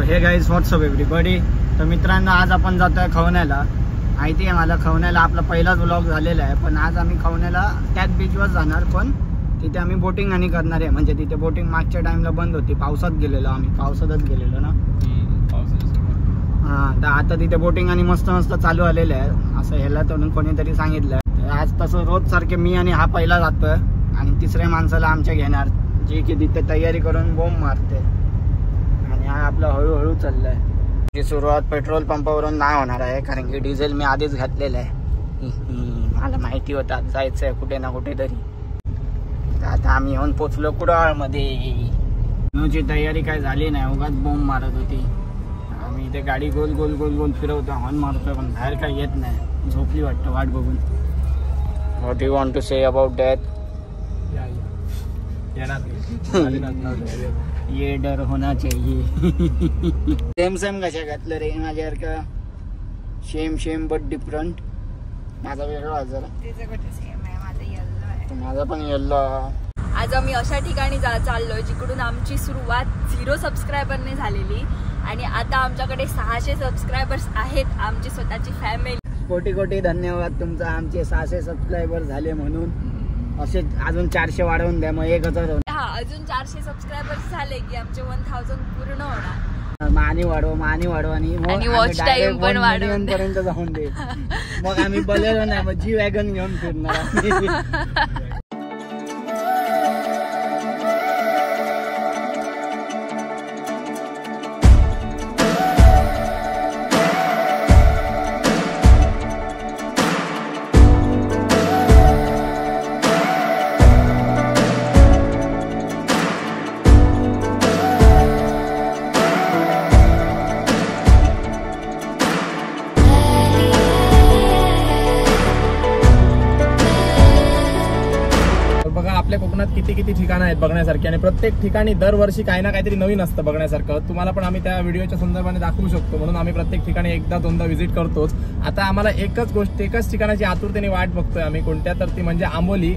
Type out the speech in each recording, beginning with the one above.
हे guys WhatsApp everybody. तर मित्रांनो, आज आपण जातोय खवण्याला. माहिती आहे मला, खवण्याला आपला पहिलाच व्लॉग झालेला आहे. पण आज आम्ही खवण्याला त्याच बीचवर जाणार, पण तिथे आम्ही बोटिंग आणि करणार आहे. म्हणजे तिथे बोटिंग मागच्या टाइमला बंद होती, पावसात गेलेलो आम्ही, पावसातच गेलेलो ना. हां, तर आता तिथे बोटिंग आणि मस्त मस्त चालू आलेलं आहे असं ह्याला तोडून कोणीतरी सांगितलं. तर आज तसं रोज सारखे मी आणि हा पहिला जातोय आणि तिसऱ्या माणसाला आमच्या घेणार, जे की तिथे तयारी करून बोंब मारते. आणि हा आपला हळूहळू चाललाय. ही सुरुवात पेट्रोल पंपावरून नाही होणार आहे, कारण की डिझेल मी आधीच घातलेलं आहे. मला माहिती होतं आज जायचं आहे कुठे ना कुठेतरी. आता आम्ही येऊन पोचलो कुडाळमध्ये. ची तयारी काय झाली नाही, उगाच बोंब मारत होती. आम्ही इथे गाडी गोल गोल गोल गोल फिरवतो, हॉर्न मारतोय, पण बाहेर काय येत नाही. झोपली वाटतं वाट बघून. What you want to say about that? ये डर होना चाहिए. सेम सेम कशा घातलं रे माझ्यासारखं? Same same but different. माझा वेगळा जरा, माझा पण येल्लो. आज आम्ही अशा ठिकाणी चाललोय जिकडून आमची सुरुवात 0 सबस्क्रायबरने झालेली आणि आता आमच्याकडे 600 सबस्क्रायबर्स आहेत, आमची स्वतःची फॅमिली. कोटी कोटी धन्यवाद तुमचा, आमचे 600 सबस्क्रायबर झाले म्हणून. असे अजून 400 वाढवून द्या, मग 1000 होणार. हा, अजून 400 सबस्क्रायबर्स झाले की आमचे 1000 पूर्ण होणार. मानी वाढव आणि वॉच टाइम पण वाढवून पर्यंत जाऊन दे. मग आम्ही बोलेलो नाही, मग जी वॅगन घेऊन फिरणार. आपल्या कोकणात किती ठिकाणं आहेत बघण्यासारखी, आणि प्रत्येक ठिकाणी दरवर्षी काही ना काहीतरी नवीन असतं बघण्यासारखं. तुम्हाला पण आम्ही त्या व्हिडिओच्या संदर्भाने दाखवू शकतो, म्हणून आम्ही प्रत्येक ठिकाणी एकदा दोनदा व्हिजिट करतोच. आता आम्हाला एकच ठिकाणाची आतुरतेने वाट बघतोय आम्ही, कोणत्या तर ती म्हणजे आंबोली.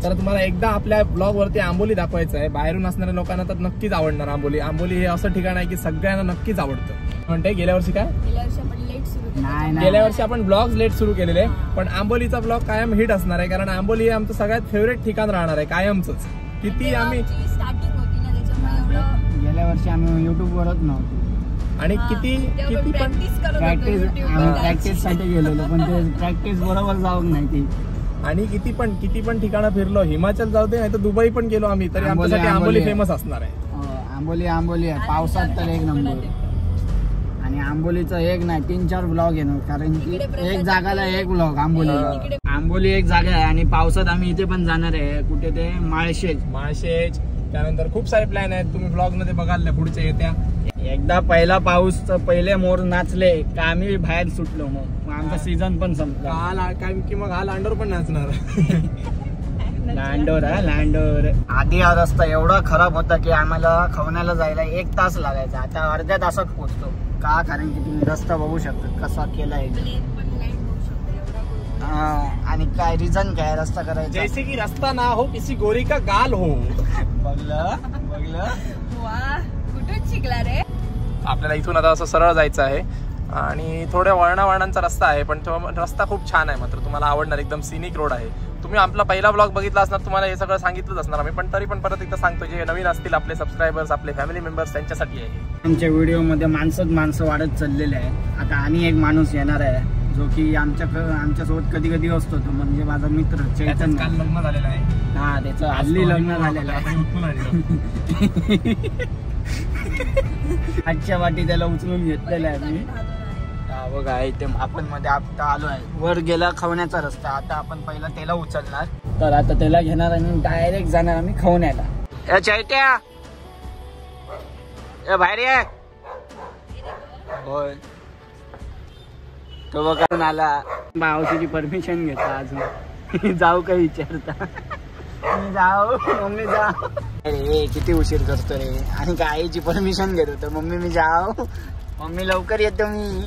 तर तुम्हाला एकदा आपल्या ब्लॉग वरती आंबोली दाखवायचं आहे. बाहेरून असणाऱ्या लोकांना तर नक्कीच आवडणार आंबोली. आंबोली हे असं ठिकाण आहे की सगळ्यांना नक्कीच आवडतं. म्हणते गेल्या वर्षी आपण ब्लॉग लेट सुरू केलेले, पण आंबोलीचा ब्लॉग कायम हिट असणार आहे, कारण आंबोली हे आमचं सगळ्यात फेवरेट ठिकाण राहणार आहे कायमच. किती आम्ही गेल्या वर्षी आम्ही युट्यूब वरच नव्हतो, आणि किती पण प्रॅक्टिस साठी गेलेलो, पण ते प्रॅक्टिस बरोबर जाऊन नाही ती. आणि किती पण ठिकाणं फिरलो, हिमाचल जाऊ दे नाही तर दुबई पण गेलो आम्ही, तरी आमच्यासाठी आंबोली फेमस असणार आहे. आंबोली आहे. पावसात तर एक नंबर. आणि आंबोलीचं एक नाही 3-4 ब्लॉग येणार, कारण की एक जागाला एक ब्लॉग आंबोलीला. आंबोली एक जागा आहे, आणि पावसात आम्ही इथे पण जाणार आहे. कुठे ते माळशेज. त्यानंतर खूप सारे प्लॅन आहेत, तुम्ही ब्लॉग मध्ये बघाल पुढच्या येत्या. एकदा पहिला पाऊस पहिले मोर नाचले का आम्ही बाहेर सुटलो, मग आमचा सीझन पण संपला. मग हा लांडोर पण नाचणार. लांडोर. आधी हा रस्ता एवढा खराब होता की आम्हाला खवण्याला जायला 1 तास लागायचा. आता अर्ध्या तासात पोहोचतो. का? कारण की तुम्ही रस्ता बघू शकता कसा केलाय. आणि काय रिझन काय रस्ता करायचा? जैसे की रस्ता ना हो किसी गोरी का गाल हो. बघलं. कुठून शिकला रे? आपल्याला इथून आता असं सरळ जायचं आहे, आणि थोड्या वळणावळणांचा रस्ता आहे, पण तो रस्ता खूप छान आहे. मात्र तुम्हाला आवडणार, एकदम सिनिक रोड आहे. तुम्ही आपला पहिला ब्लॉग बघितला असणार, तुम्हाला हे सगळं सांगितलंच असणार आम्ही, पण तरी पण परत एकदा सांगतो, जे नवीन असतील आपले सबस्क्रायबर्स, आपले फॅमिली मेंबर्स, त्यांच्यासाठी आहे. आमच्या व्हिडिओमध्ये माणसं वाढत चाललेले आहे. आता आणि एक माणूस येणार आहे, जो की आमच्यासोबत कधी असतो. तो म्हणजे माझा मित्र चैतन्य. काल लग्न झालेलं आहे. हा, त्याचं हल्ली लग्न झालेलं आहे. आजच्या वाटी त्याला उचलून घेतलेलं आहे मी. बघा इथे आपण मध्ये आता आलो आहे. वर गेला खवण्याचा रस्ता. आता आपण पहिला त्याला उचलणार, तर आता त्याला घेणार आणि डायरेक्ट जाणार आम्ही खवण्याला. चैत्या बाहेर ये. होय, तो बघा आला. मावशीची परमिशन घेता अजून. जाऊ का विचारता? मी जाऊ, मम्मी जा. अरे किती उशीर करतो रे. आणि काय आईची परमिशन घेतो तर मम्मी मी जाऊ, मम्मी लवकर येतो मी.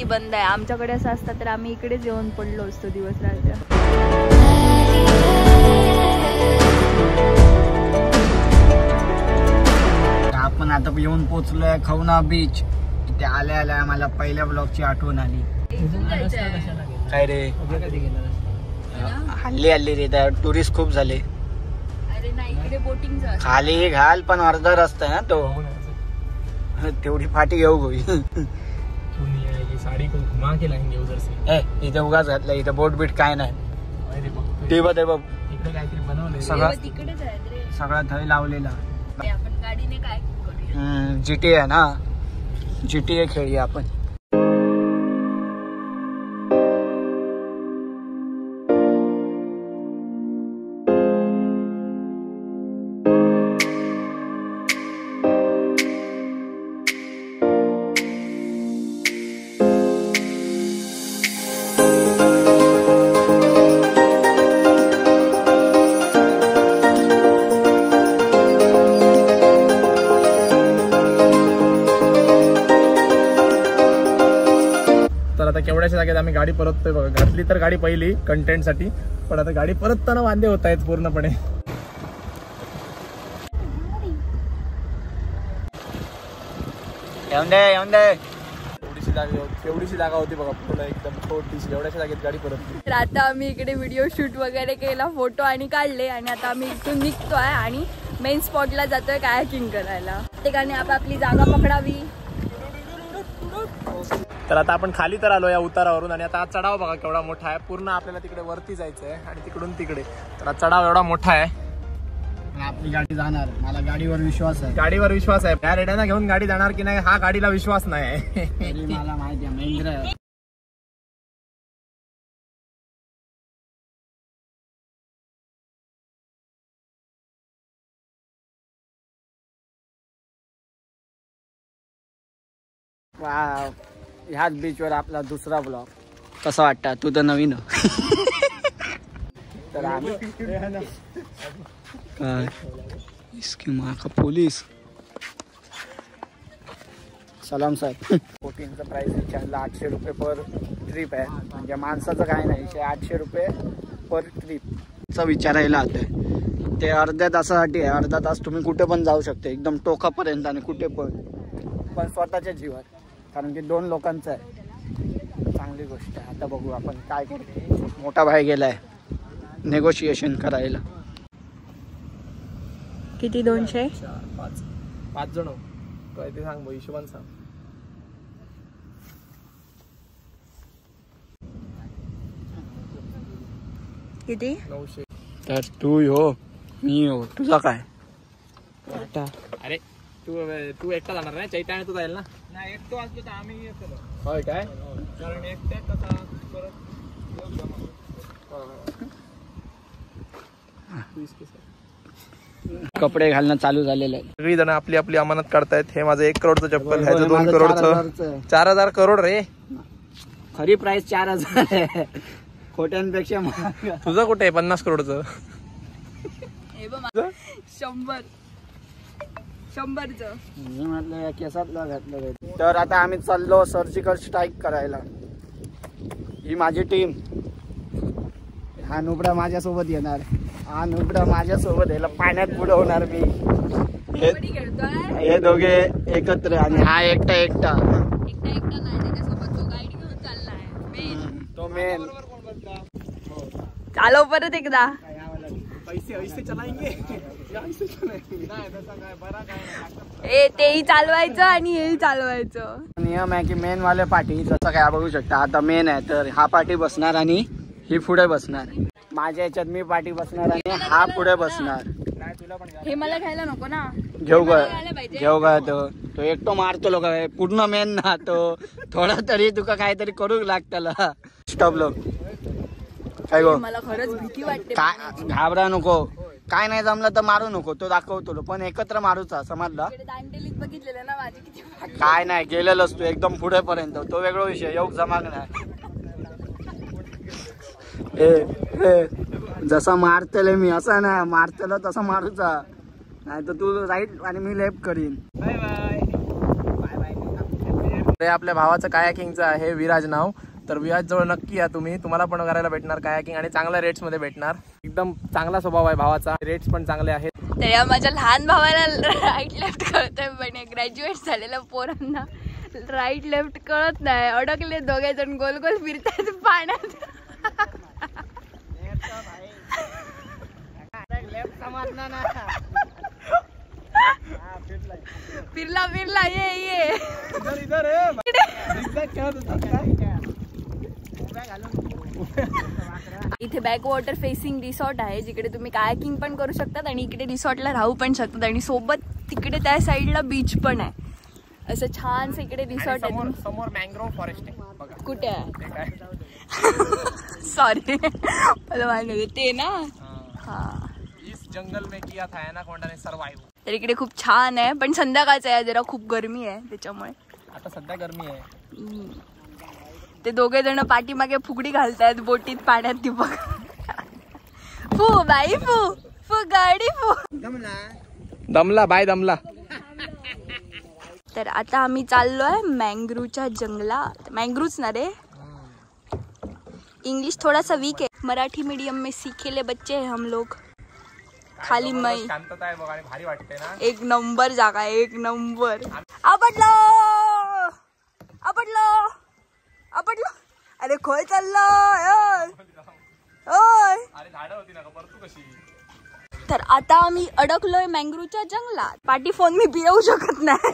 बंद आहे. आमच्याकडे असं असतं तर आम्ही इकडेच येऊन पडलो असतो दिवस रात्र. आपण आता येऊन पोहोचलोय खवना बीच. तिथे आल्या आल्या मला पहिल्या ब्लॉगची आठवण आली. काय रे हल्ली रे त्या टुरिस्ट खूप झाले. अरे नाही इकडे बोटिंग खाली घाल पण अर्धा रस्ता आहे ना तो. तेवढी फाटी घेऊ गोई. साडी को घुमा के लाएंगे उधर से. इथे उगाच घातलं. इथे बोट बीट काय नाही. ते बघ इकडे काहीतरी बनवलंय. तिकडेच आहेत रे. सगळं थै लावलेला. आपण गाडीने काय करूया. GTA आहे ना. GTA खेळूया आपण. आता केवढ्याशा जागेत आम्ही गाडी परततोय बघा. घातली तर गाडी पहिली कंटेंट साठी, पण आता गाडी परतताना वांदे होत आहेत पूर्णपणे. येऊन दे. तेवढीशी जागा होती बघा पूर्ण एकदम छोटीशी. एवढ्याशा जागेत गाडी परतली. तर आता आम्ही इकडे व्हिडिओ शूट वगैरे केला, फोटो आणि काढले आणि आता आम्ही इथून निघतोय आणि मेन स्पॉटला जातोय कायाकिंग करायला. प्रत्येकाने आपापली जागा पकडावी. तर आता आपण खाली तर आलो या उतारावरून आणि आता चढाव बघा केवढा मोठा आहे. पूर्ण आपल्याला तिकडे वरती जायचं आहे आणि तिकडून तिकडे. तर चढाव एवढा मोठा आहे. आपली गाडी जाणार. मला गाडीवर विश्वास आहे. गाडीवर विश्वास आहे. या रेड्याना घेऊन गाडी जाणार की नाही हा गाडीला विश्वास नाही. मला माहिती आहे महेंद्र. वाव. ह्याच बीचवर आपला दुसरा ब्लॉग. कसं वाटतं? तू तर नवीन. तर आम्ही काय इसकी माँ का पोलीस. सलाम साहेब. बोटिंगचं प्राइस विचारलं 800 रुपये पर ट्रिप आहे. म्हणजे माणसाचं काय नाही. 800 रुपये पर ट्रिपचं विचारायला आलंय. ते अर्ध्या तासासाठी आहे. अर्धा तास तुम्ही कुठे पण जाऊ शकते एकदम टोकापर्यंत आणि कुठे पण स्वतःच्या जीवात. कारण की 2 लोकांचं आहे. चांगली गोष्ट आहे. आता बघू आपण काय करतो. मोठा भाई गेलाय नेगोशिएशन करायला. किती 200? 5 जण काय ते सांग हिशोबान सांग. किती? 900. तर तू हो मी हो तुझा काय. अरे तू एकटा जाणार नाही. चैताने तू जाईल ना. नाही एकटो असतो तर आम्ही येतो. होय काय. कारण एकट्या कसा परत कपडे घालणं चालू झालेलं आहे. सगळी जण आपली आपली अमानत काढतायत. हे माझं 1 करोडचं चप्पल. ह्याचं 2 करोडचं. 4000 करोड रे. खरी प्राइस 4000 आहे. खोट्यांपेक्षा तुझं कुठे आहे 50 करोडचं. 100चं. मी म्हटलं या केसातला घातलं. तर आता आम्ही चाललो सर्जिकल स्ट्राईक करायला. ही माझी टीम. हा नुबडा माझ्यासोबत येणार. हा नुबडा माझ्यासोबत याला पाण्यात बुडवणार मी. हे दोघे एकत्र आणि हा एकटा तो मेन. चालव परत एकदा. पैसे चलाएंगे. तेही चालवायचं आणि हेही चालवायचं. नियम आहे की मेन वाले पाठी जसं काय बघू शकता. आता मेन आहे तर हा पाठी बसणार आणि ही पुढे बसणार. माझ्या याच्यात मी पाठी बसणार आणि हा पुढे बसणार. हे मला घ्यायला नको ना. घेऊ का तो एकटो मारतो लोक पूर्ण मेन ना तो. थोडा तरी तुका काहीतरी करू लागतं. स्टॉप लो काय गो. मला खरंच भीती वाटते. काय घाबरा नको. काय नाही जमलं तर मारू नको. तो दाखवतो पण एकत्र मारूचा समजला. दांडेलीत बघितलेलं ना माझी किती. काय नाही गेलेलंच तू एकदम पुढे पर्यंत. तो वेगळा विषय. योग जमाग नाही. जसा मारतले मी असा ना मारतल तसा मारूचा. नाही तर तू राईट आणि मी लेफ्ट करीन. Bye bye. ते आपल्या भावाचं कायाकिंगचं आहे विराज नाव. तर विराज जवळ नक्की या तुम्ही, तुम्हाला पण करायला भेटणार कायाकिंग आणि चांगल्या रेट्स मध्ये भेटणार. एकदम चांगला स्वभाव आहे भावाचा, रेट्स पण चांगले आहेत. तर या माझ्या लहान भावाला राईट लेफ्ट कळतंय, पण ग्रॅज्युएट झालेल्या पोरांना राईट लेफ्ट कळत नाही. अडकले दोघे जण गोल गोल फिरतात पाण्यात. फिरला फिरला ये इथे बॅक वॉटर फेसिंग रिसॉर्ट आहे, जिकडे तुम्ही कायाकिंग पण करू शकतात आणि इकडे रिसॉर्टला राहू पण शकतात. आणि सोबत तिकडे त्या साईडला बीच पण आहे. असं छान इकडे रिसॉर्ट आहे. समोर मँग्रोव्ह फॉरेस्ट आहे बघा. कुठे आहे? सॉरी मला माहिती ते ना. हा इस जंगल में किया था एनाकोंडा ने सर्वाइव. तर इकडे खूप छान आहे, पण संध्याकाळचं आहे, जरा खूप गरमी आहे त्याच्यामुळे. आता सध्या गरमी आहे. ते दोघे जण पाठीमागे फुगडी घालतायत बोटीत पाण्यात. ती बघ फू बाई फू फू गाडी फू. दमला बाय दमला. तर आता आम्ही चाललोय मँग्रूच्या जंगलात. मँग्रूच ना रे, इंग्लिश थोड़ा सा वीक है, मराठी मीडियम में सीखेले बच्चे हैं हम लोग. खाली मई शांतता आहे बघा आणि भारी वाटते ना. एक नंबर जागा आहे, एक नंबर. आपटलो आपटलो आपटलो. अरे खोय चाललो. अरे झाडं होती ना परतू कशी. तर आता आम्ही अडकलोय मँग्रूच्या जंगलात. पाठी फोन मी फिरवू शकत नाही.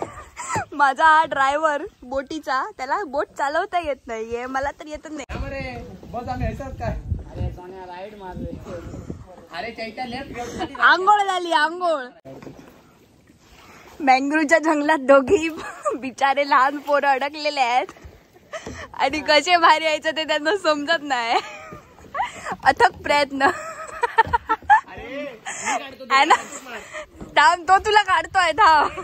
माझा हा ड्रायव्हर बोटीचा, त्याला बोट चालवता येत नाहीये, मला तर येत नाही. बस आम्ही काय. अरे सोन्या राईड मारतोय. अरे चैत्या लेफ्ट. आंघोळ झाली आंघोळ. मँग्रूच्या जंगलात दोघी बिचारे लहान पोरं अडकलेले आहेत आणि कसे बाहेर यायचं ते त्यांना समजत नाही. अथक प्रयत्न आहे ना. थांब, तो तुला काढतोय. थांब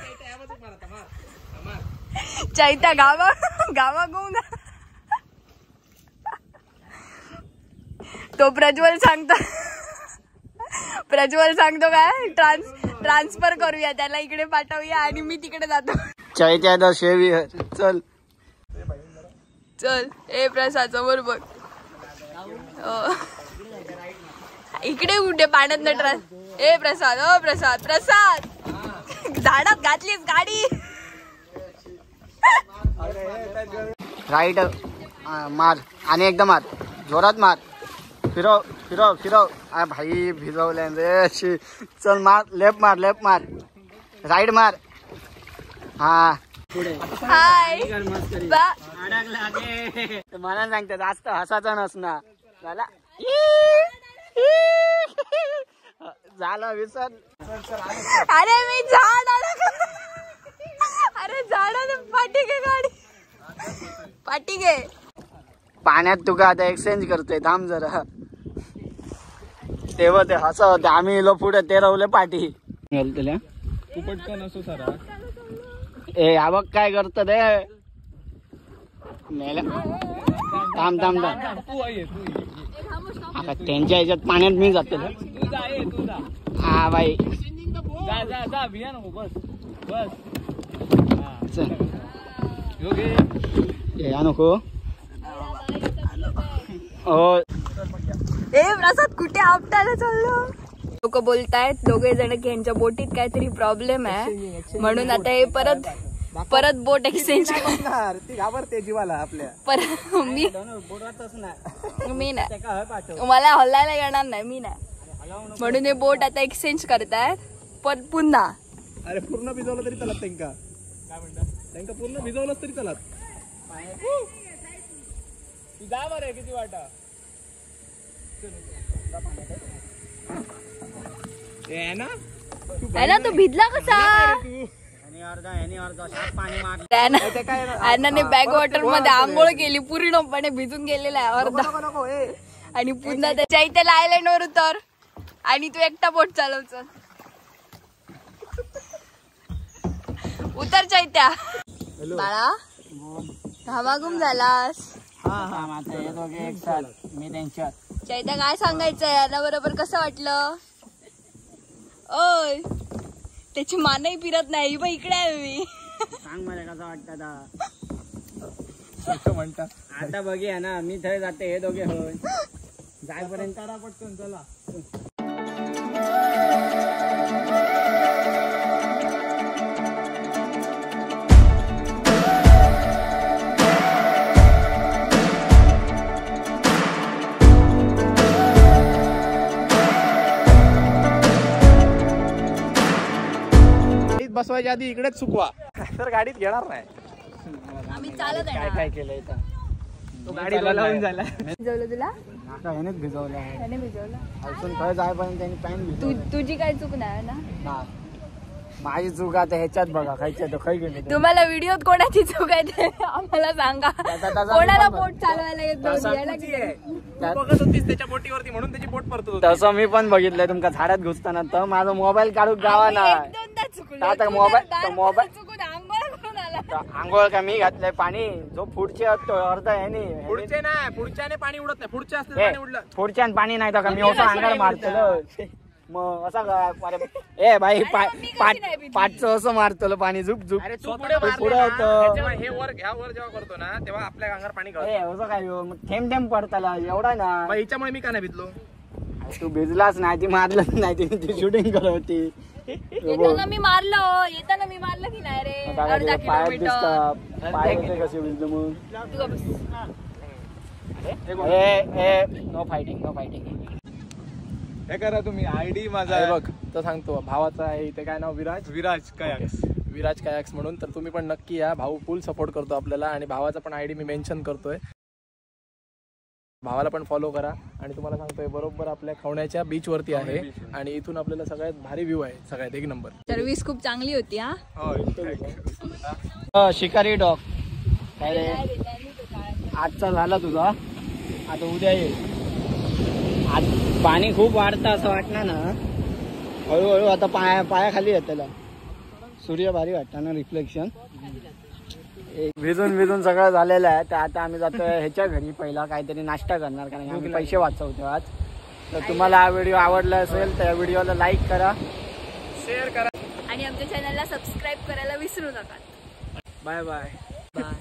चैत्या गावा गुंग. तो प्रज्वल सांगतो काय ट्रान्सफर करूया, त्याला इकडे पाठवूया आणि मी तिकडे जातो. चैत्या शेवी चल चल. ए प्रसाद समोर बघ. इकडे कुठे पाण्यात नटरा. ए प्रसाद, ओ प्रसाद झाडात घातलीस गाडी. राईट मार आणि एकदम मार, जोरात मार. फिरव. भाई भिजवल्या रे. चल मार, लेफ्ट मार राईट मार. हा पुढे. हाय मला सांगते जास्त हसायचं नसणार. झालं विसर. अरे मी झाड अरे झाडाने पाठी घे गाडी. पाठी घे. पाण्यात तुका आता एक्सचेंज करतोय. थांब जरा. तेव्हा ते हसा होते. आम्ही इलो पुढे, ते रावले पाठी. तुला तू पटकन असो सरा. ए हा बघ काय करत रे. थांब आता त्यांच्या ह्याच्यात पाण्यात मी जातो. हा बाई जा बस. या नको. हो ए प्रसाद कुठे आपटायला चाललो. लोक बोलतायत दोघे जण की यांच्या बोटीत काहीतरी प्रॉब्लेम आहे, म्हणून आता हे परत बोट एक्सचेंज करणार. ती घाबरते जीवाला आपल्या. परत मी नाही, मला हलायला येणार नाही, मी नाही, म्हणून हे बोट आता एक्सचेंज करतायत. पण पुन्हा अरे पूर्ण भिजवलं तरी चलत. त्यांका काय म्हणतात, त्यांका पूर्ण भिजवलंच तरी चलत. तू जा बरं. किती वाटा आहे ना. तो भिजला कसा. अण्णाने बॅक वॉटर मध्ये आंघोळ केली, पूर्णपणे भिजून गेलेला आहे अर्धा. आणि पुन्हा त्याच्या इथे आयलँड वर उतर आणि तू एकटा बोट चालवच. उतर चैत्या. बाळा घामाघूम झालास. मी त्यांच्यात. चैत्या काय सांगायचंय याला बरोबर कसं वाटलं. ओय त्याची मानही फिरत नाही. इकडे आहे मी. सांग मला कसं वाटतं. म्हणता आता बघूया ना मी थंय जाते हे दोघे होय जायपर्यंत पटकन चला. बसवायच्या आधी इकडेच चुकवा तर गाडीत घेणार नाही. आम्ही चालत काय आहे काय केलं इथं तो गाडी लावून झाला. भिजवलं तुला आता ह्यानेच भिजवलं आहे त्याने भिजवलं अजून थंय जायपर्यंत त्यांनी पॅन भिजवलं. तुझी काय चूक नाही ना हा. माझी चूक आता ह्याच्यात बघा खायच्या तर खाई गेली तुम्हाला व्हिडिओत कोणाची चूक आहे ते आम्हाला सांगा. कोणाला बोट चालवायला येत नव्हती, याला तू बघत होतीस त्याच्या बोटीवरती म्हणून त्याची बोट परत होती. तसं मी पण बघितलंय तुमका झाडात घुसताना तर माझा मोबाईल काढून जावा ना एक-दोनदा चुकलो. आता तुझा मोबाईल- दात तो मोबाईल- चुकून आंघोळ करून आला. आंघोळ का मी घातलंय पाणी जो पुढचे असतो अर्धा आहे नी पुढचे नाही पुढच्याने पाणी उडत नाही पुढचे असते पाणी उडलं. पुढच्या पाणी नाही तर का मी असं अंगाला मारतलो मग असा ए बाई पाठचं असं मारतलो पाणी झुक झुक अरे तू पुढे पुढे होतं हे वर जेव्हा करतो ना तेव्हा आपल्या अंगावर पाणी ए गळतं. असं काय हो, मग थेंब थेंब पडताला एवढा ना मग हिच्यामुळे मी का नाही भिजलो. तू भिजलाच नाही ती मारलंच नाही ती शूटिंग करत होती येताना मी मारलं की नाही रे अर्धा पायात किलोमीटर दिसतात पाय कसे भिजलं मग तू गप्प बस. नो फायटिंग नो फायटिंग हे करा तुम्ही आयडी माझा हे बघ तर सांगतो भावाचा आहे इथे काय नाव विराज काय विराज कायक्स म्हणून. तर तुम्ही पण नक्की या. भाऊ फुल सपोर्ट करतो आपल्याला आणि भावाचा पण आयडी मी मेन्शन करतोय. भावाला पण फॉलो करा. आणि तुम्हाला सांगतोय बरोबर आपल्या खवण्याच्या बीच वरती आहे आणि इथून आपल्याला सगळ्यात भारी व्ह्यू आहे सगळ्यात एक नंबर. सर्व्हिस खूप चांगली होती हा. शिकारी डॉग काय रे आजचा झाला तुझा आता उद्या ये. आज पाणी खूप वाढतं असं वाटणार ना हळूहळू आता पायाखाली येत त्याला सूर्य भारी वाटतं ना रिफ्लेक्शन. भिजून सगळं झालेलं आहे तर आता आम्ही जातोय ह्याच्या घरी पहिला काहीतरी नाश्ता करणार कारण आम्ही पैसे वाचवतो आज. तर तुम्हाला हा व्हिडिओ आवडला असेल तर या व्हिडिओला लाईक करा शेअर करा आणि आमच्या चॅनलला सबस्क्राईब करायला विसरू नका. Bye bye bye.